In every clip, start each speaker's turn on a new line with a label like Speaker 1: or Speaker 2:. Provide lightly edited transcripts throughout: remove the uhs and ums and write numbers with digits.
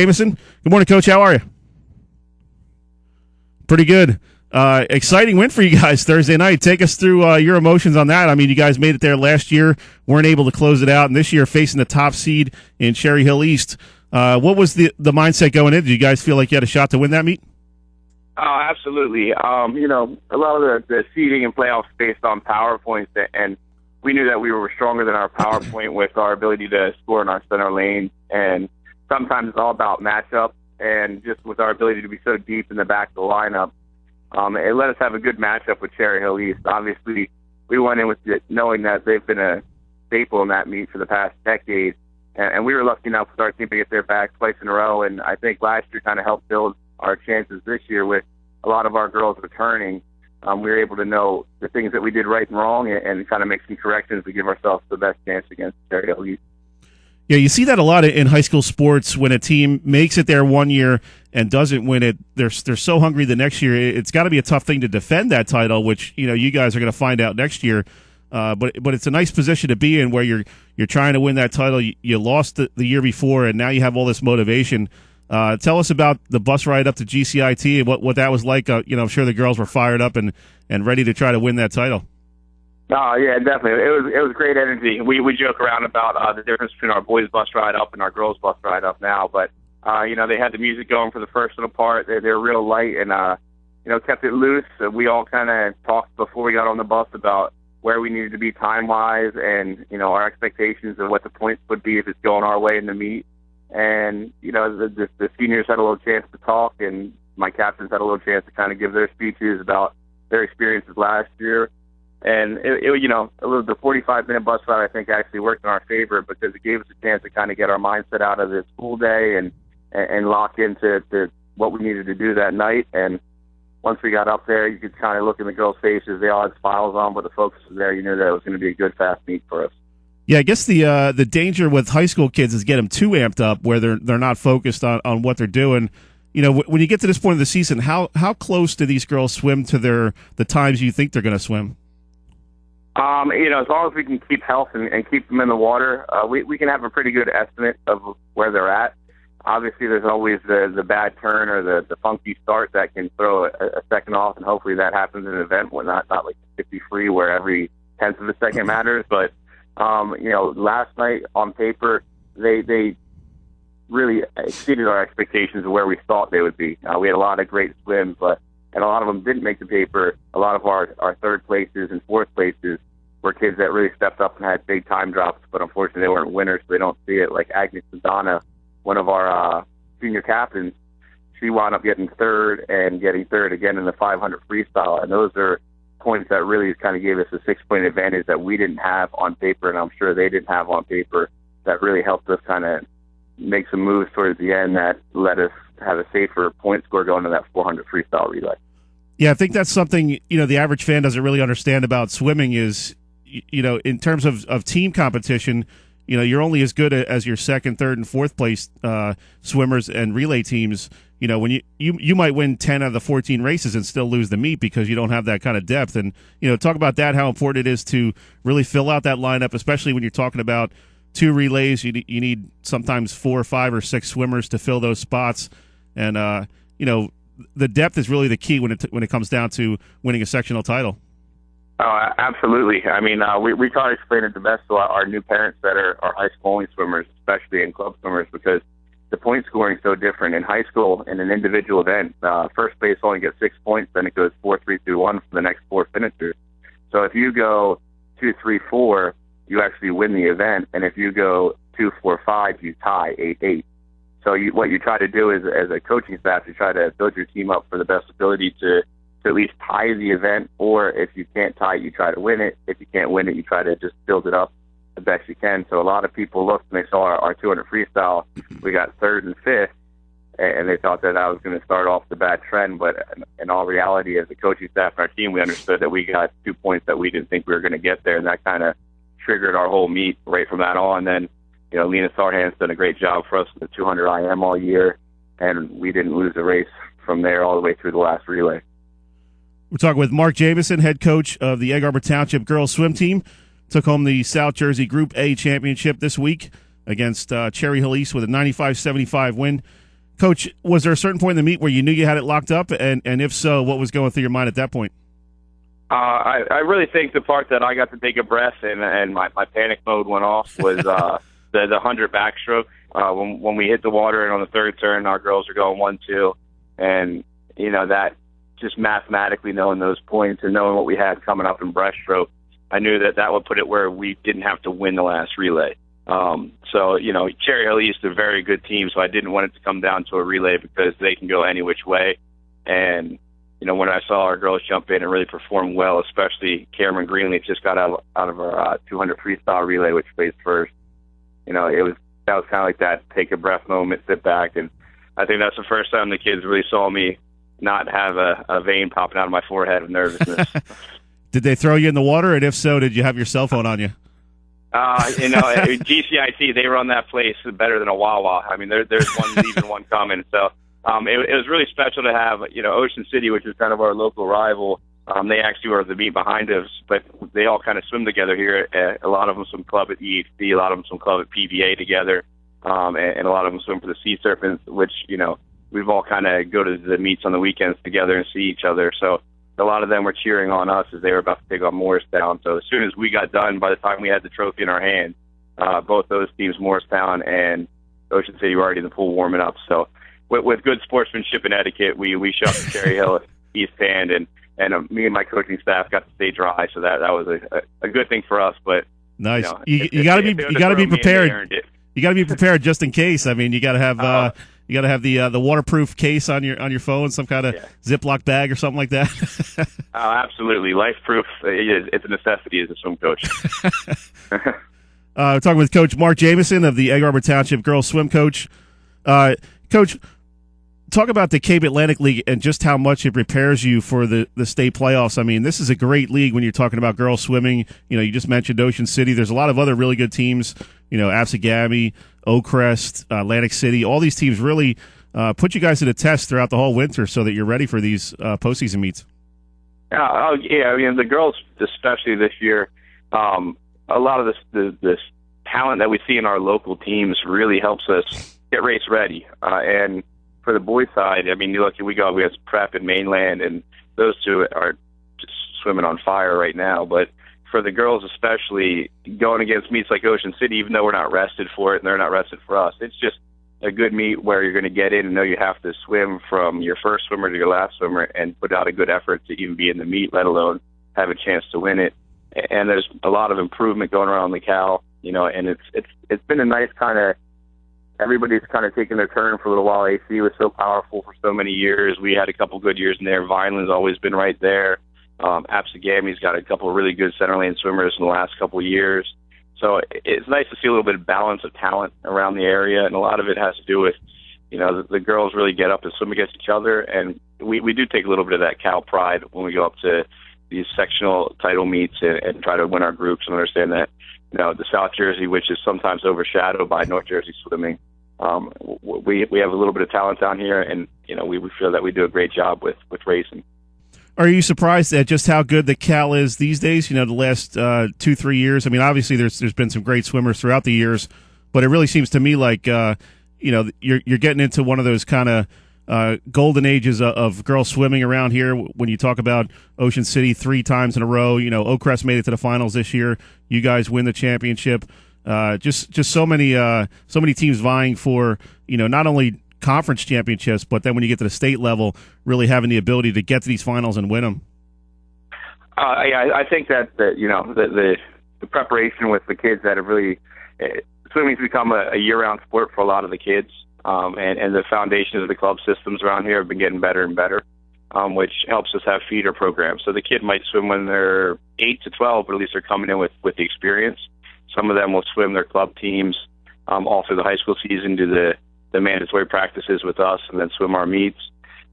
Speaker 1: Jamison. Good morning, Coach. How are you? Pretty good. Exciting win for you guys Thursday night. Take us through your emotions on that. I mean, you guys made it there last year, weren't able to close it out, and this year facing the top seed in Cherry Hill East. What was the mindset going in? Did you guys feel like you had a shot to win that meet?
Speaker 2: Oh, absolutely. A lot of the seeding and playoffs based on PowerPoints, and we knew that we were stronger than our PowerPoint with our ability to score in our center lane. And sometimes it's all about matchup, and just with our ability to be so deep in the back of the lineup, it let us have a good matchup with Cherry Hill East. Obviously, we went in with it knowing that they've been a staple in that meet for the past decade, and we were lucky enough with our team to get their back twice in a row. And I think last year kind of helped build our chances this year with a lot of our girls returning. We were able to know the things that we did right and wrong and kind of make some corrections to give ourselves the best chance against Cherry Hill East.
Speaker 1: Yeah, you see that a lot in high school sports when a team makes it there one year and doesn't win it. They're so hungry the next year. It's got to be a tough thing to defend that title, which you guys are going to find out next year. But it's a nice position to be in where you're trying to win that title. You lost the year before, and now you have all this motivation. Tell us about the bus ride up to GCIT and what that was like. I'm sure the girls were fired up and ready to try to win that title.
Speaker 2: Oh, yeah, definitely. It was great energy. We joke around about the difference between our boys' bus ride up and our girls' bus ride up now. But, they had the music going for the first little part. They're real light and, kept it loose. We all kind of talked before we got on the bus about where we needed to be time-wise and, our expectations of what the points would be if it's going our way in the meet. And, the seniors had a little chance to talk, and my captains had a little chance to kind of give their speeches about their experiences last year. And, the 45-minute bus ride, I think, actually worked in our favor because it gave us a chance to kind of get our mindset out of the school day and lock into what we needed to do that night. And once we got up there, you could kind of look in the girls' faces. They all had smiles on, but the focus was there. You knew that it was going to be a good, fast meet for us.
Speaker 1: Yeah, I guess the danger with high school kids is get them too amped up where they're not focused on what they're doing. When you get to this point of the season, how close do these girls swim to the times you think they're going to swim?
Speaker 2: As long as we can keep health and keep them in the water, we can have a pretty good estimate of where they're at. Obviously, there's always the bad turn or the funky start that can throw a second off, and hopefully that happens in an event where not like 50 free where every tenth of a second matters. But last night on paper, they really exceeded our expectations of where we thought they would be. We had a lot of great swims, and a lot of them didn't make the paper. A lot of our third places and fourth places were kids that really stepped up and had big time drops, but unfortunately they weren't winners, so they don't see it. Like Agnes Madonna, one of our senior captains, she wound up getting third and getting third again in the 500 freestyle, and those are points that really kind of gave us a 6-point advantage that we didn't have on paper, and I'm sure they didn't have on paper, that really helped us kind of make some moves towards the end that let us have a safer point score going to that 400 freestyle relay.
Speaker 1: Yeah, I think that's something, the average fan doesn't really understand about swimming is, in terms of team competition, you're only as good as your second, third, and fourth place swimmers and relay teams. When you might win 10 out of the 14 races and still lose the meet because you don't have that kind of depth. And, talk about that, how important it is to really fill out that lineup, especially when you're talking about 2 relays. You need sometimes 4 or 5 or 6 swimmers to fill those spots. And, the depth is really the key when it comes down to winning a sectional title.
Speaker 2: Oh, absolutely. I mean, we try to explain it the best to our new parents that are high school only swimmers, especially in club swimmers, because the point scoring is so different. In high school, in an individual event, first place only gets 6 points, then it goes 4, 3, 2, 1 for the next 4 finishers. So if you go 2, 3, 4, you actually win the event, and if you go 2, 4, 5, you tie 8, 8. So what you try to do is, as a coaching staff, you try to build your team up for the best ability to at least tie the event, or if you can't tie it, you try to win it. If you can't win it, you try to just build it up the best you can. So a lot of people looked and they saw our 200 freestyle. We got third and fifth, and they thought that was going to start off the bad trend. But in all reality, as a coaching staff and our team, we understood that we got 2 points that we didn't think we were going to get there, and that kind of triggered our whole meet right from that on. Then, Lena Sarhan's done a great job for us with the 200 IM all year, and we didn't lose the race from there all the way through the last relay.
Speaker 1: We're talking with Mark Jamison, head coach of the Egg Harbor Township girls swim team. Took home the South Jersey Group A championship this week against Cherry Hill East with a 95-75 win. Coach, was there a certain point in the meet where you knew you had it locked up? And if so, what was going through your mind at that point?
Speaker 2: I really think the part that I got to take a breath and my panic mode went off was the 100 backstroke. When we hit the water and on the third turn, our girls are going 1-2. And, that just mathematically knowing those points and knowing what we had coming up in breaststroke, I knew that would put it where we didn't have to win the last relay. So, Cherry Hill East is a very good team, so I didn't want it to come down to a relay because they can go any which way. And, when I saw our girls jump in and really perform well, especially Cameron Greenlee just got out of our 200 freestyle relay, which placed first. That was kind of like that take a breath moment, sit back, and I think that's the first time the kids really saw me not have a vein popping out of my forehead of nervousness.
Speaker 3: Did they throw you in the water, and if so, did you have your cell phone on you?
Speaker 2: GCIT, they run that place better than a Wawa. I mean, there's one leaving, one coming. So it was really special to have, Ocean City, which is kind of our local rival. They actually were the meet behind us, but they all kind of swim together here. A lot of them swim club at EHT, a lot of them swim club at PVA together, and a lot of them swim for the Sea Serpents, which, we've all kind of go to the meets on the weekends together and see each other. So a lot of them were cheering on us as they were about to take on Morristown. So as soon as we got done, by the time we had the trophy in our hand, both those teams, Morristown and Ocean City, were already in the pool warming up. So with good sportsmanship and etiquette, we shut the Cherry Hill East Band, and me and my coaching staff got to stay dry. So that was a good thing for us. But
Speaker 3: nice. You got to be prepared. You got to be prepared just in case. I mean, you got to have. You got to have the waterproof case on your phone, some kind of Ziploc bag or something like that.
Speaker 2: Oh, absolutely, life-proof. It's a necessity as a swim coach.
Speaker 3: We're talking with Coach Mark Jamison of the Egg Harbor Township Girls Swim Coach. Coach, talk about the Cape Atlantic League and just how much it prepares you for the state playoffs. I mean, this is a great league when you're talking about girls swimming. You just mentioned Ocean City. There's a lot of other really good teams. Absegami, Oakcrest, Atlantic City. All these teams really put you guys to the test throughout the whole winter so that you're ready for these postseason meets.
Speaker 2: Yeah, I mean, the girls, especially this year, a lot of this talent that we see in our local teams really helps us get race ready. And for the boys' side, I mean, we have Prep and Mainland, and those two are just swimming on fire right now. But for the girls especially, going against meets like Ocean City, even though we're not rested for it and they're not rested for us, it's just a good meet where you're going to get in and know you have to swim from your first swimmer to your last swimmer and put out a good effort to even be in the meet, let alone have a chance to win it. And there's a lot of improvement going around the Cal, and it's been a nice kind of, everybody's kind of taking their turn for a little while. AC was so powerful for so many years. We had a couple good years in there. Vineland's always been right there. Apsegami's got a couple of really good center lane swimmers in the last couple of years. So it's nice to see a little bit of balance of talent around the area, and a lot of it has to do with, the girls really get up and swim against each other, and we do take a little bit of that Cal pride when we go up to these sectional title meets and try to win our groups and understand that, the South Jersey, which is sometimes overshadowed by North Jersey swimming, we have a little bit of talent down here, and, we feel that we do a great job with racing.
Speaker 3: Are you surprised at just how good the Cal is these days? The last 2-3 years. I mean, obviously there's been some great swimmers throughout the years, but it really seems to me like you're getting into one of those kind of golden ages of girls swimming around here. When you talk about Ocean City 3 times in a row, Oakcrest made it to the finals this year. You guys win the championship. Just so many teams vying for not only conference championships, but then when you get to the state level, really having the ability to get to these finals and win them.
Speaker 2: I think that the preparation with the kids that have really swimming's become a year-round sport for a lot of the kids, and the foundations of the club systems around here have been getting better and better, which helps us have feeder programs. So the kid might swim when they're 8 to 12, but at least they're coming in with the experience. Some of them will swim their club teams all through the high school season, do the mandatory practices with us, and then swim our meets.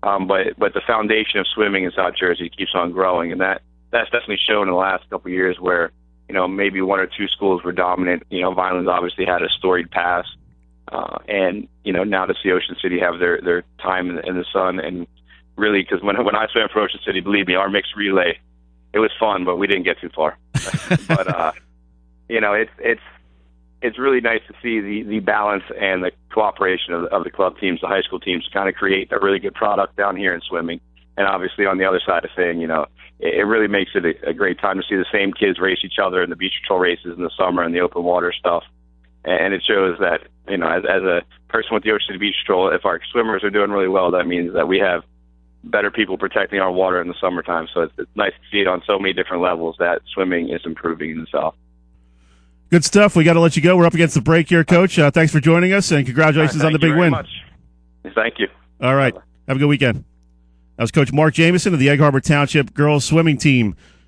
Speaker 2: But the foundation of swimming in South Jersey keeps on growing, and that's definitely shown in the last couple of years where, maybe 1 or 2 schools were dominant. Vineland's obviously had a storied past, and, now to see Ocean City have their time in the sun, and really, because when I swam for Ocean City, believe me, our mixed relay, it was fun, but we didn't get too far. But, it's really nice to see the balance and the cooperation of the club teams, the high school teams, to kind of create a really good product down here in swimming. And obviously on the other side of thing, it really makes it a great time to see the same kids race each other in the beach patrol races in the summer and the open water stuff. And it shows that, as a person with the Ocean City Beach Patrol, if our swimmers are doing really well, that means that we have better people protecting our water in the summertime. So it's nice to see it on so many different levels that swimming is improving in itself.
Speaker 3: Good stuff. We got to let you go. We're up against the break here, Coach. Thanks for joining us, and congratulations on the big win.
Speaker 2: Thank you.
Speaker 3: All right.
Speaker 2: Bye-bye.
Speaker 3: Have a good weekend. That was Coach Mark Jamison of the Egg Harbor Township girls swimming team.